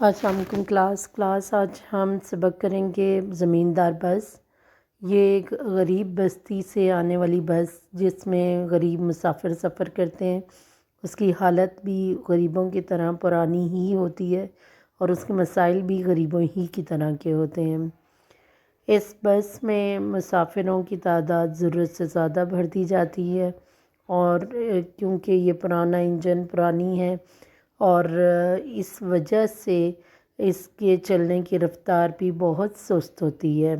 السلام علیکم کلاس آج ہم سبق کریں گے زمیندار بس۔ یہ ایک غریب بستی سے آنے والی بس جس میں غریب مسافر سفر کرتے ہیں۔ اس کی حالت بھی غریبوں کی طرح پرانی ہی ہوتی ہے اور اس کے مسائل بھی غریبوں ہی کی طرح کے ہوتے ہیں۔ اس بس میں مسافروں کی تعداد ضرورت سے زیادہ بڑھ دی جاتی ہے اور کیونکہ یہ پرانا انجن پرانی ہے اور اس وجہ سے اس کے چلنے کی رفتار بھی بہت سست ہوتی ہے۔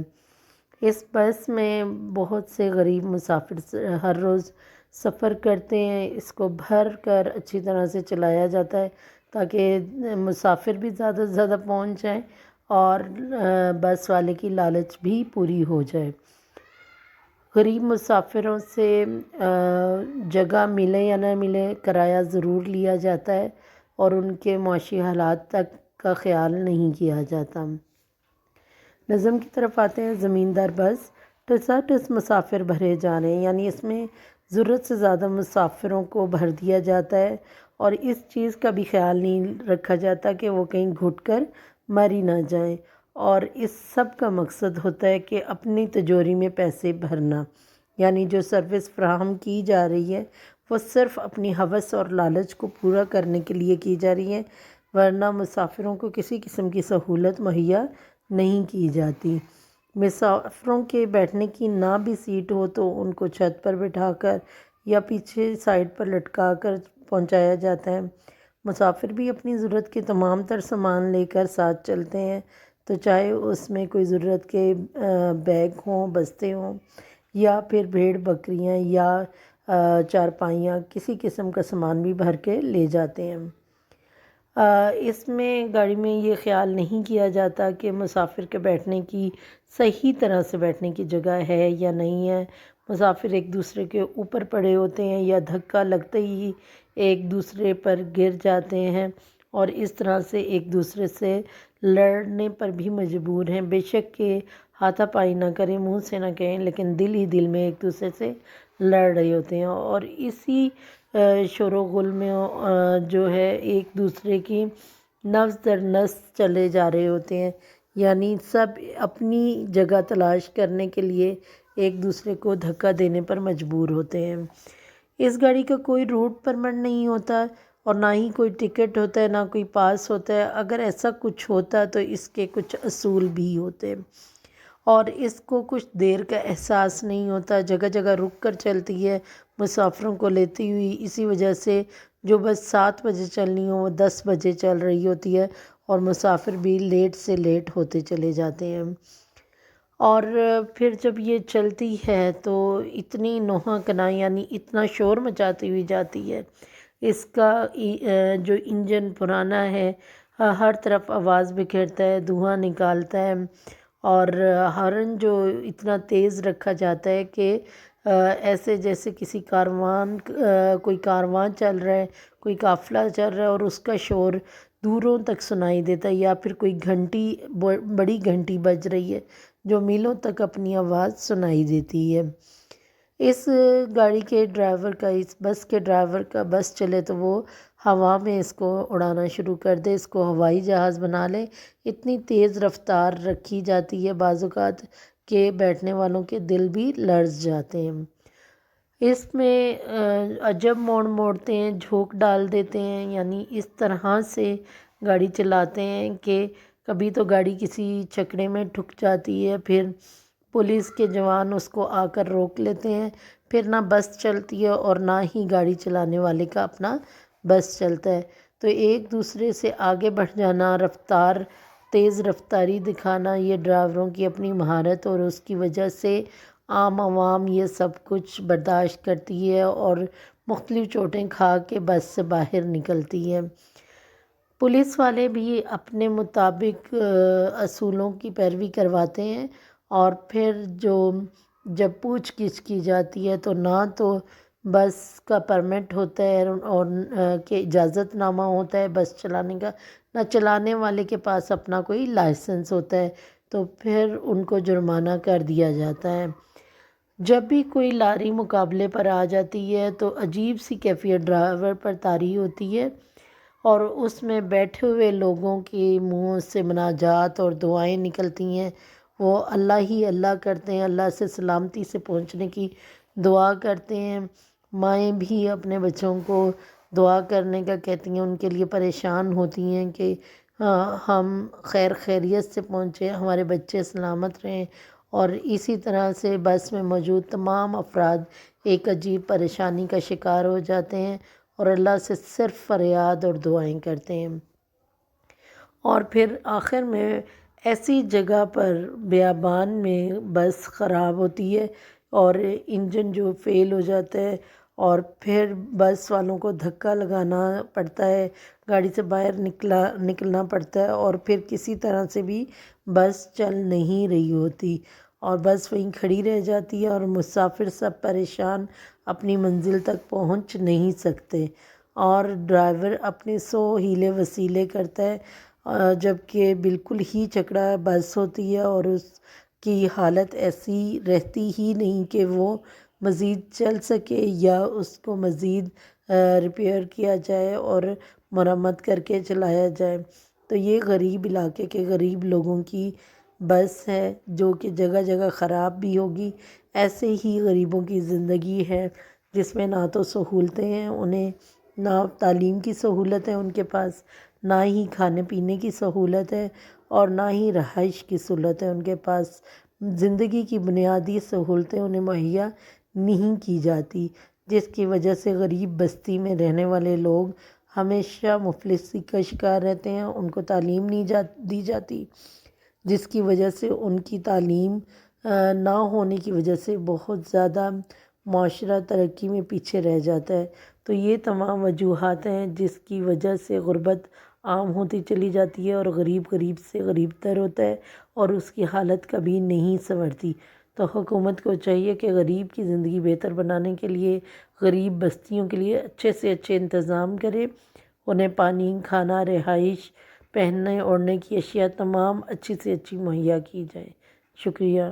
اس بس میں بہت سے غریب مسافر ہر روز سفر کرتے ہیں۔ اس کو بھر کر اچھی طرح سے چلایا جاتا ہے تاکہ مسافر بھی زیادہ سے زیادہ پہنچ جائیں اور بس والے کی لالچ بھی پوری ہو جائے۔ غریب مسافروں سے جگہ ملے یا نہ ملے کرایہ ضرور لیا جاتا ہے اور ان کے معاشی حالات تک کا خیال نہیں کیا جاتا۔ نظم کی طرف آتے ہیں۔ زمیندار بس ٹس مسافر بھرے جانے، یعنی اس میں ضرورت سے زیادہ مسافروں کو بھر دیا جاتا ہے اور اس چیز کا بھی خیال نہیں رکھا جاتا کہ وہ کہیں گھٹ کر مر ہی نہ جائیں، اور اس سب کا مقصد ہوتا ہے کہ اپنی تجوری میں پیسے بھرنا، یعنی جو سروس فراہم کی جا رہی ہے وہ صرف اپنی ہوس اور لالچ کو پورا کرنے کے لیے کی جا رہی ہے، ورنہ مسافروں کو کسی قسم کی سہولت مہیا نہیں کی جاتی۔ مسافروں کے بیٹھنے کی نہ بھی سیٹ ہو تو ان کو چھت پر بٹھا کر یا پیچھے سائڈ پر لٹکا کر پہنچایا جاتا ہے۔ مسافر بھی اپنی ضرورت کے تمام تر سامان لے کر ساتھ چلتے ہیں، تو چاہے اس میں کوئی ضرورت کے بیگ ہوں، بستے ہوں، یا پھر بھیڑ بکریاں یا چارپائیاں، کسی قسم کا سامان بھی بھر کے لے جاتے ہیں۔ اس میں گاڑی میں یہ خیال نہیں کیا جاتا کہ مسافر کے بیٹھنے کی صحیح طرح سے بیٹھنے کی جگہ ہے یا نہیں ہے۔ مسافر ایک دوسرے کے اوپر پڑے ہوتے ہیں یا دھکا لگتے ہی ایک دوسرے پر گر جاتے ہیں اور اس طرح سے ایک دوسرے سے لڑنے پر بھی مجبور ہیں، بے شک کہ ہاتھا پائی نہ کریں، منہ سے نہ کہیں، لیکن دل ہی دل میں ایک دوسرے سے لڑ رہے ہوتے ہیں اور اسی شور و غل میں جو ہے ایک دوسرے کی نفس در نفس چلے جا رہے ہوتے ہیں، یعنی سب اپنی جگہ تلاش کرنے کے لیے ایک دوسرے کو دھکا دینے پر مجبور ہوتے ہیں۔ اس گاڑی کا کوئی روٹ پرمٹ نہیں ہوتا اور نہ ہی کوئی ٹکٹ ہوتا ہے، نہ کوئی پاس ہوتا ہے۔ اگر ایسا کچھ ہوتا تو اس کے کچھ اصول بھی ہوتے اور اس کو کچھ دیر کا احساس نہیں ہوتا، جگہ جگہ رک کر چلتی ہے مسافروں کو لیتی ہوئی۔ اسی وجہ سے جو بس 7 بجے چلنی ہو وہ 10 بجے چل رہی ہوتی ہے اور مسافر بھی لیٹ سے لیٹ ہوتے چلے جاتے ہیں۔ اور پھر جب یہ چلتی ہے تو اتنی نوحہ کنائی، یعنی اتنا شور مچاتی ہوئی جاتی ہے۔ اس کا جو انجن پرانا ہے ہر طرف آواز بکھیرتا ہے، دھواں نکالتا ہے اور ہارن جو اتنا تیز رکھا جاتا ہے کہ ایسے جیسے کوئی کاروان چل رہا ہے، کوئی قافلہ چل رہا ہے اور اس کا شور دوروں تک سنائی دیتا ہے، یا پھر کوئی گھنٹی، بڑی گھنٹی بج رہی ہے جو میلوں تک اپنی آواز سنائی دیتی ہے۔ اس گاڑی کے ڈرائیور کا، اس بس کے ڈرائیور کا بس چلے تو وہ ہوا میں اس کو اڑانا شروع کر دے، اس کو ہوائی جہاز بنا لے۔ اتنی تیز رفتار رکھی جاتی ہے بعض اوقات کہ بیٹھنے والوں کے دل بھی لرز جاتے ہیں۔ اس میں عجب موڑ موڑتے ہیں، جھونک ڈال دیتے ہیں، یعنی اس طرح سے گاڑی چلاتے ہیں کہ کبھی تو گاڑی کسی چھکڑے میں ٹھک جاتی ہے، پھر پولیس کے جوان اس کو آ کر روک لیتے ہیں، پھر نہ بس چلتی ہے اور نہ ہی گاڑی چلانے والے کا اپنا بس چلتا ہے۔ تو ایک دوسرے سے آگے بڑھ جانا، تیز رفتاری دکھانا، یہ ڈرائیوروں کی اپنی مہارت اور اس کی وجہ سے عام عوام یہ سب کچھ برداشت کرتی ہے اور مختلف چوٹیں کھا کے بس سے باہر نکلتی ہے۔ پولیس والے بھی اپنے مطابق اصولوں کی پیروی کرواتے ہیں اور پھر جب پوچھ گچھ کی جاتی ہے تو نہ تو بس کا پرمٹ ہوتا ہے اور کہ اجازت نامہ ہوتا ہے بس چلانے کا، نہ چلانے والے کے پاس اپنا کوئی لائسنس ہوتا ہے، تو پھر ان کو جرمانہ کر دیا جاتا ہے۔ جب بھی کوئی لاری مقابلے پر آ جاتی ہے تو عجیب سی کیفیت ڈرائیور پر طاری ہوتی ہے اور اس میں بیٹھے ہوئے لوگوں کے منہ سے مناجات اور دعائیں نکلتی ہیں، وہ اللہ ہی اللہ کرتے ہیں، اللہ سے سلامتی سے پہنچنے کی دعا کرتے ہیں۔ مائیں بھی اپنے بچوں کو دعا کرنے کا کہتی ہیں، ان کے لیے پریشان ہوتی ہیں کہ ہم خیر خیریت سے پہنچے، ہمارے بچے سلامت رہیں۔ اور اسی طرح سے بس میں موجود تمام افراد ایک عجیب پریشانی کا شکار ہو جاتے ہیں اور اللہ سے صرف فریاد اور دعائیں کرتے ہیں۔ اور پھر آخر میں ایسی جگہ پر بیابان میں بس خراب ہوتی ہے اور انجن جو فیل ہو جاتا ہے، اور پھر بس والوں کو دھکا لگانا پڑتا ہے، گاڑی سے باہر نکلنا پڑتا ہے، اور پھر کسی طرح سے بھی بس چل نہیں رہی ہوتی اور بس وہیں کھڑی رہ جاتی ہے اور مسافر سب پریشان اپنی منزل تک پہنچ نہیں سکتے، اور ڈرائیور اپنے 100 ہیلے وسیلے کرتا ہے، جبکہ بالکل ہی چکڑا بس ہوتی ہے اور اس کی حالت ایسی رہتی ہی نہیں کہ وہ مزید چل سکے یا اس کو مزید ریپیئر کیا جائے اور مرمت کر کے چلایا جائے۔ تو یہ غریب علاقے کے غریب لوگوں کی بس ہے جو کہ جگہ جگہ خراب بھی ہوگی۔ ایسے ہی غریبوں کی زندگی ہے جس میں نہ تو سہولتیں ہیں انہیں، نہ تعلیم کی سہولت ہے ان کے پاس، نہ ہی کھانے پینے کی سہولت ہے، اور نہ ہی رہائش کی سہولت ہے ان کے پاس۔ زندگی کی بنیادی سہولتیں انہیں مہیا نہیں کی جاتی، جس کی وجہ سے غریب بستی میں رہنے والے لوگ ہمیشہ مفلسی کا شکار رہتے ہیں۔ ان کو تعلیم نہیں دی جاتی، جس کی وجہ سے ان کی تعلیم نہ ہونے کی وجہ سے بہت زیادہ معاشرہ ترقی میں پیچھے رہ جاتا ہے۔ تو یہ تمام وجوہات ہیں جس کی وجہ سے غربت عام ہوتی چلی جاتی ہے اور غریب غریب سے غریب تر ہوتا ہے اور اس کی حالت کبھی نہیں سنورتی۔ تو حکومت کو چاہیے کہ غریب کی زندگی بہتر بنانے کے لیے غریب بستیوں کے لیے اچھے سے اچھے انتظام کرے، انہیں پانی، کھانا، رہائش، پہننے اوڑھنے کی اشیاء تمام اچھی سے اچھی مہیا کی جائے۔ شکریہ۔